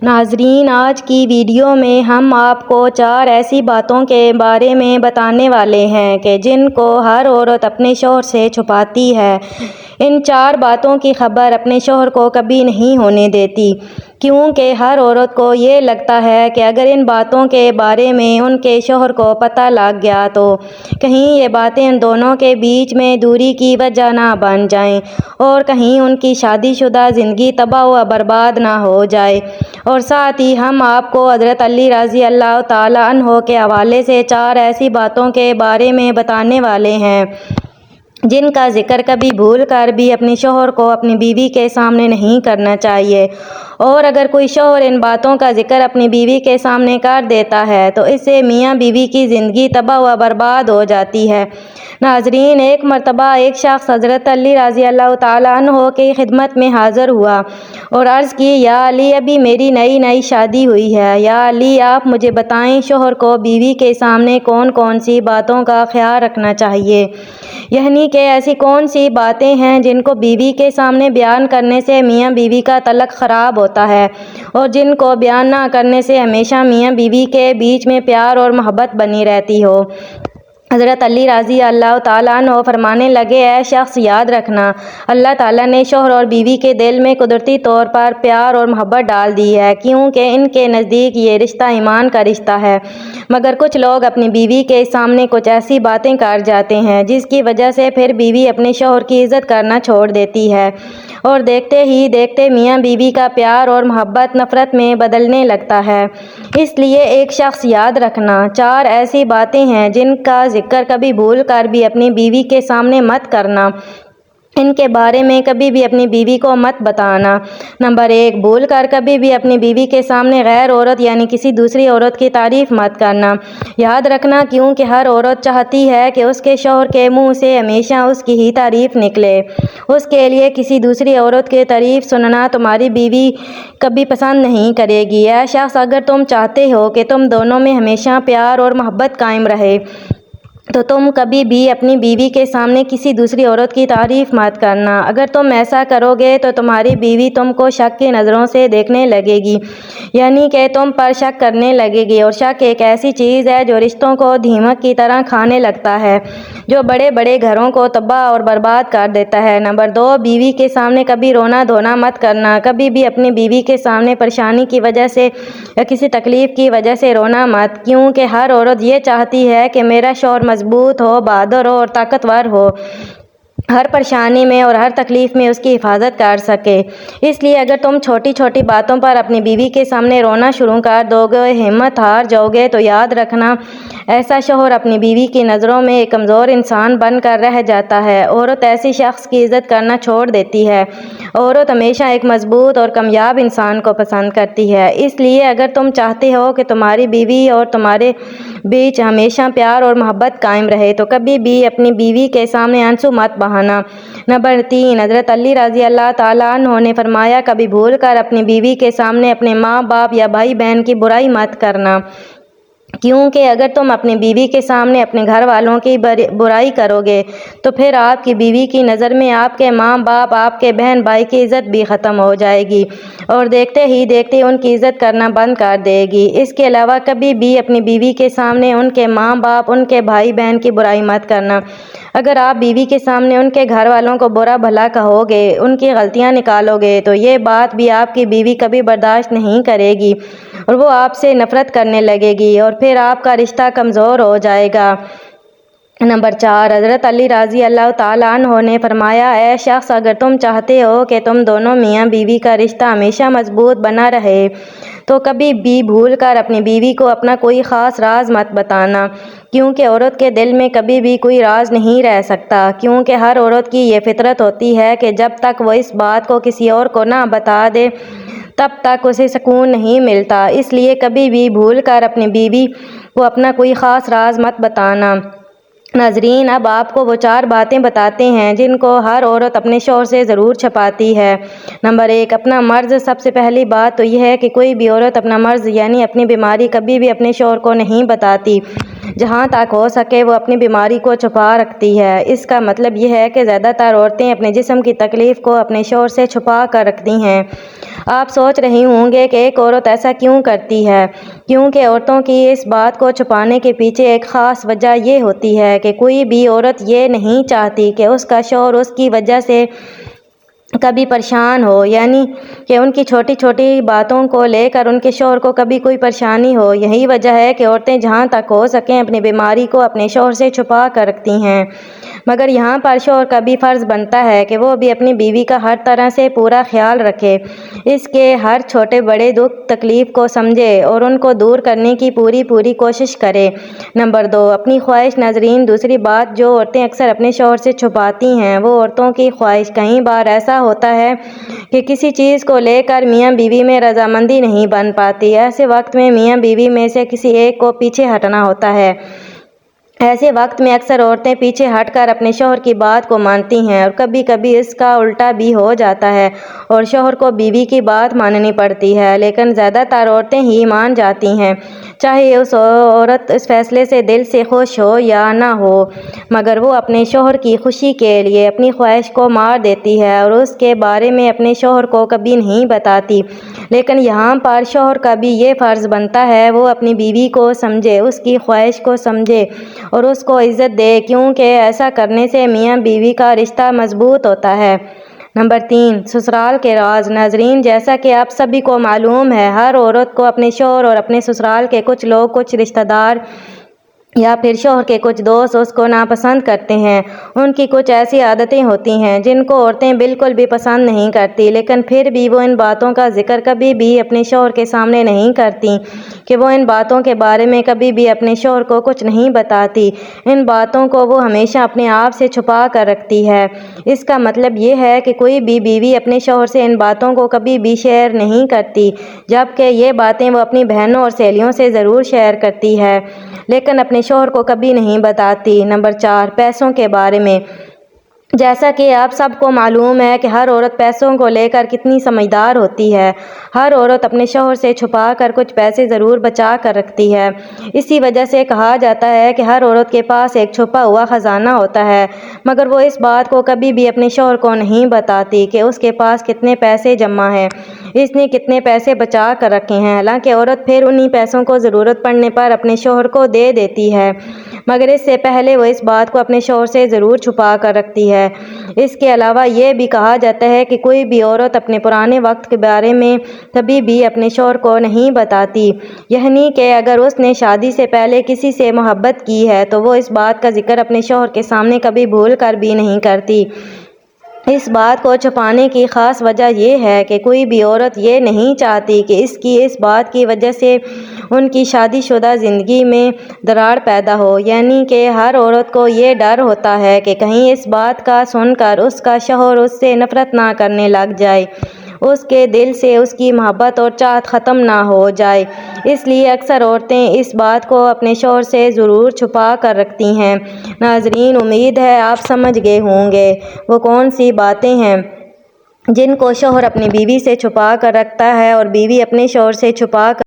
ناظرین، آج کی ویڈیو میں ہم آپ کو 4 ایسی باتوں کے بارے میں بتانے والے ہیں کہ جن کو ہر عورت اپنے شوہر سے چھپاتی ہے۔ ان 4 باتوں کی خبر اپنے شوہر کو کبھی نہیں ہونے دیتی، کیونکہ ہر عورت کو یہ لگتا ہے کہ اگر ان باتوں کے بارے میں ان کے شوہر کو پتہ لگ گیا تو کہیں یہ باتیں ان دونوں کے بیچ میں دوری کی وجہ نہ بن جائیں اور کہیں ان کی شادی شدہ زندگی تباہ و برباد نہ ہو جائے۔ اور ساتھ ہی ہم آپ کو حضرت علی رضی اللہ تعالیٰ عنہ کے حوالے سے 4 ایسی باتوں کے بارے میں بتانے والے ہیں جن کا ذکر کبھی بھول کر بھی اپنے شوہر کو اپنی بیوی کے سامنے نہیں کرنا چاہیے، اور اگر کوئی شوہر ان باتوں کا ذکر اپنی بیوی کے سامنے کر دیتا ہے تو اس سے میاں بیوی کی زندگی تباہ و برباد ہو جاتی ہے۔ ناظرین، ایک مرتبہ ایک شخص حضرت علی رضی اللہ تعالیٰ عنہ کی خدمت میں حاضر ہوا اور عرض کی، یا علی، ابھی میری نئی شادی ہوئی ہے، یا علی آپ مجھے بتائیں شوہر کو بیوی کے سامنے کون کون سی باتوں کا خیال رکھنا چاہیے، یعنی کہ ایسی کون سی باتیں ہیں جن کو بیوی کے سامنے بیان کرنے سے میاں بیوی کا تعلق خراب ہوتا ہے اور جن کو بیان نہ کرنے سے ہمیشہ میاں بیوی کے بیچ میں پیار اور محبت بنی رہتی ہو۔ حضرت علی رضی اللہ تعالیٰ عنہ فرمانے لگے، اے شخص، یاد رکھنا، اللہ تعالیٰ نے شوہر اور بیوی کے دل میں قدرتی طور پر پیار اور محبت ڈال دی ہے، کیونکہ ان کے نزدیک یہ رشتہ ایمان کا رشتہ ہے۔ مگر کچھ لوگ اپنی بیوی کے سامنے کچھ ایسی باتیں کر جاتے ہیں جس کی وجہ سے پھر بیوی اپنے شوہر کی عزت کرنا چھوڑ دیتی ہے اور دیکھتے ہی دیکھتے میاں بیوی کا پیار اور محبت نفرت میں بدلنے لگتا ہے۔ اس لیے ایک شخص یاد رکھنا، 4 ایسی باتیں ہیں جن کا ذکر کبھی بھول کر بھی اپنی بیوی کے سامنے مت کرنا، ان کے بارے میں کبھی بھی اپنی بیوی کو مت بتانا۔ نمبر 1، بھول کر کبھی بھی اپنی بیوی کے سامنے غیر عورت یعنی کسی دوسری عورت کی تعریف مت کرنا۔ یاد رکھنا، کیونکہ ہر عورت چاہتی ہے کہ اس کے شوہر کے منہ سے ہمیشہ اس کی ہی تعریف نکلے۔ اس کے لیے کسی دوسری عورت کی تعریف سننا تمہاری بیوی کبھی پسند نہیں کرے گی۔ اے شخص، اگر تم چاہتے ہو کہ تم دونوں میں ہمیشہ پیار اور محبت قائم رہے تو تم کبھی بھی اپنی بیوی کے سامنے کسی دوسری عورت کی تعریف مت کرنا۔ اگر تم ایسا کرو گے تو تمہاری بیوی تم کو شک کی نظروں سے دیکھنے لگے گی، یعنی کہ تم پر شک کرنے لگے گی، اور شک ایک ایسی چیز ہے جو رشتوں کو دیمک کی طرح کھانے لگتا ہے، جو بڑے بڑے گھروں کو تباہ اور برباد کر دیتا ہے۔ نمبر 2، بیوی کے سامنے کبھی رونا دھونا مت کرنا۔ کبھی بھی اپنی بیوی کے سامنے پریشانی کی وجہ سے یا کسی تکلیف کی وجہ سے رونا مت، کیونکہ ہر عورت یہ چاہتی ہے کہ میرا شوہر مضبوط ہو، بہادر ہو اور طاقتور ہو، ہر پریشانی میں اور ہر تکلیف میں اس کی حفاظت کر سکے۔ اس لیے اگر تم چھوٹی چھوٹی باتوں پر اپنی بیوی کے سامنے رونا شروع کر دو گے، ہمت ہار جاؤ گے، تو یاد رکھنا ایسا شوہر اپنی بیوی کی نظروں میں ایک کمزور انسان بن کر رہ جاتا ہے۔ عورت ایسی شخص کی عزت کرنا چھوڑ دیتی ہے۔ عورت ہمیشہ ایک مضبوط اور کامیاب انسان کو پسند کرتی ہے۔ اس لیے اگر تم چاہتے ہو کہ تمہاری بیوی اور تمہارے بیچ ہمیشہ پیار اور محبت قائم رہے تو کبھی بھی اپنی بیوی کے سامنے آنسو مت بہانا۔ نمبر 3، حضرت علی رضی اللہ تعالیٰ عنہ نے فرمایا، کبھی بھول کر اپنی بیوی کے سامنے اپنے ماں باپ یا بھائی بہن کی برائی مت کرنا، کیونکہ اگر تم اپنی بیوی کے سامنے اپنے گھر والوں کی برائی کرو گے تو پھر آپ کی بیوی کی نظر میں آپ کے ماں باپ، آپ کے بہن بھائی کی عزت بھی ختم ہو جائے گی اور دیکھتے ہی دیکھتے ان کی عزت کرنا بند کر دے گی۔ اس کے علاوہ کبھی بھی اپنی بیوی کے سامنے ان کے ماں باپ، ان کے بھائی بہن کی برائی مت کرنا۔ اگر آپ بیوی کے سامنے ان کے گھر والوں کو برا بھلا کہو گے، ان کی غلطیاں نکالو گے، تو یہ بات بھی آپ کی بیوی کبھی برداشت نہیں کرے گی اور وہ آپ سے نفرت کرنے لگے گی اور پھر آپ کا رشتہ کمزور ہو جائے گا۔ نمبر 4، حضرت علی رضی اللہ تعالیٰ عنہ نے فرمایا، اے شخص، اگر تم چاہتے ہو کہ تم دونوں میاں بیوی کا رشتہ ہمیشہ مضبوط بنا رہے تو کبھی بھی بھول کر اپنی بیوی کو اپنا کوئی خاص راز مت بتانا، کیونکہ عورت کے دل میں کبھی بھی کوئی راز نہیں رہ سکتا، کیونکہ ہر عورت کی یہ فطرت ہوتی ہے کہ جب تک وہ اس بات کو کسی اور کو نہ بتا دے تب تک اسے سکون نہیں ملتا۔ اس لیے کبھی بھی بھول کر اپنی بیوی کو اپنا کوئی خاص راز مت بتانا۔ ناظرین، اب آپ کو وہ 4 باتیں بتاتے ہیں جن کو ہر عورت اپنے شوہر سے ضرور چھپاتی ہے۔ نمبر 1، اپنا مرض۔ سب سے پہلی بات تو یہ ہے کہ کوئی بھی عورت اپنا مرض یعنی اپنی بیماری کبھی بھی اپنے شوہر کو نہیں بتاتی، جہاں تک ہو سکے وہ اپنی بیماری کو چھپا رکھتی ہے۔ اس کا مطلب یہ ہے کہ زیادہ تر عورتیں اپنے جسم کی تکلیف کو اپنے شوہر سے چھپا کر رکھتی ہیں۔ آپ سوچ رہی ہوں گے کہ ایک عورت ایسا کیوں کرتی ہے؟ کیونکہ عورتوں کی اس بات کو چھپانے کے پیچھے ایک خاص وجہ یہ ہوتی ہے کہ کوئی بھی عورت یہ نہیں چاہتی کہ اس کا شوہر اس کی وجہ سے کبھی پریشان ہو، یعنی کہ ان کی چھوٹی چھوٹی باتوں کو لے کر ان کے شوہر کو کبھی کوئی پریشانی ہو۔ یہی وجہ ہے کہ عورتیں جہاں تک ہو سکیں اپنی بیماری کو اپنے شوہر سے چھپا کر رکھتی ہیں، مگر یہاں پر شوہر کا بھی فرض بنتا ہے کہ وہ بھی اپنی بیوی کا ہر طرح سے پورا خیال رکھے، اس کے ہر چھوٹے بڑے دکھ تکلیف کو سمجھے اور ان کو دور کرنے کی پوری کوشش کرے۔ نمبر 2، اپنی خواہش۔ ناظرین، دوسری بات جو عورتیں اکثر اپنے شوہر سے چھپاتی ہیں وہ عورتوں کی خواہش۔ کئی بار ایسا ہوتا ہے کہ کسی چیز کو لے کر میاں بیوی میں رضامندی نہیں بن پاتی، ایسے وقت میں میاں بیوی میں سے کسی ایک کو پیچھے ہٹنا ہوتا ہے۔ ایسے وقت میں اکثر عورتیں پیچھے ہٹ کر اپنے شوہر کی بات کو مانتی ہیں اور کبھی کبھی اس کا الٹا بھی ہو جاتا ہے اور شوہر کو بیوی کی بات ماننی پڑتی ہے، لیکن زیادہ تر عورتیں ہی مان جاتی ہیں، چاہے اس عورت اس فیصلے سے دل سے خوش ہو یا نہ ہو، مگر وہ اپنے شوہر کی خوشی کے لیے اپنی خواہش کو مار دیتی ہے اور اس کے بارے میں اپنے شوہر کو کبھی نہیں بتاتی۔ لیکن یہاں پر شوہر کا بھی یہ فرض بنتا ہے وہ اپنی بیوی کو سمجھے، اس کی خواہش کو سمجھے اور اس کو عزت دے، کیونکہ ایسا کرنے سے میاں بیوی کا رشتہ مضبوط ہوتا ہے۔ نمبر 3، سسرال کے راز۔ ناظرین، جیسا کہ آپ سبھی کو معلوم ہے، ہر عورت کو اپنے شوہر اور اپنے سسرال کے کچھ لوگ، کچھ رشتہ دار یا پھر شوہر کے کچھ دوست اس کو ناپسند کرتے ہیں۔ ان کی کچھ ایسی عادتیں ہوتی ہیں جن کو عورتیں بالکل بھی پسند نہیں کرتی، لیکن پھر بھی وہ ان باتوں کا ذکر کبھی بھی اپنے شوہر کے سامنے نہیں کرتی کہ وہ ان باتوں کے بارے میں کبھی بھی اپنے شوہر کو کچھ نہیں بتاتی۔ ان باتوں کو وہ ہمیشہ اپنے آپ سے چھپا کر رکھتی ہے۔ اس کا مطلب یہ ہے کہ کوئی بھی بیوی اپنے شوہر سے ان باتوں کو کبھی بھی شیئر نہیں کرتی، جبکہ یہ باتیں وہ اپنی بہنوں اور سہیلیوں سے ضرور شیئر کرتی ہے، لیکن اپنے شوہر کو کبھی نہیں بتاتی۔ نمبر 4، پیسوں کے بارے میں۔ جیسا کہ آپ سب کو معلوم ہے کہ ہر عورت پیسوں کو لے کر کتنی سمجھدار ہوتی ہے۔ ہر عورت اپنے شوہر سے چھپا کر کچھ پیسے ضرور بچا کر رکھتی ہے۔ اسی وجہ سے کہا جاتا ہے کہ ہر عورت کے پاس ایک چھپا ہوا خزانہ ہوتا ہے، مگر وہ اس بات کو کبھی بھی اپنے شوہر کو نہیں بتاتی کہ اس کے پاس کتنے پیسے جمع ہیں، اس نے کتنے پیسے بچا کر رکھے ہیں۔ حالانکہ عورت پھر انہی پیسوں کو ضرورت پڑنے پر اپنے شوہر کو دے دیتی ہے، مگر اس سے پہلے وہ اس بات کو اپنے شوہر سے ضرور چھپا کر رکھتی ہے۔ اس کے علاوہ یہ بھی کہا جاتا ہے کہ کوئی بھی عورت اپنے پرانے وقت کے بارے میں کبھی بھی اپنے شوہر کو نہیں بتاتی، یعنی کہ اگر اس نے شادی سے پہلے کسی سے محبت کی ہے تو وہ اس بات کا ذکر اپنے شوہر کے سامنے کبھی بھول کر بھی نہیں کرتی۔ اس بات کو چھپانے کی خاص وجہ یہ ہے کہ کوئی بھی عورت یہ نہیں چاہتی کہ اس کی اس بات کی وجہ سے ان کی شادی شدہ زندگی میں دراڑ پیدا ہو، یعنی کہ ہر عورت کو یہ ڈر ہوتا ہے کہ کہیں اس بات کا سن کر اس کا شوہر اس سے نفرت نہ کرنے لگ جائے، اس کے دل سے اس کی محبت اور چاہت ختم نہ ہو جائے، اس لیے اکثر عورتیں اس بات کو اپنے شوہر سے ضرور چھپا کر رکھتی ہیں۔ ناظرین، امید ہے آپ سمجھ گئے ہوں گے وہ کون سی باتیں ہیں جن کو شوہر اپنی بیوی سے چھپا کر رکھتا ہے اور بیوی اپنے شوہر سے چھپا کر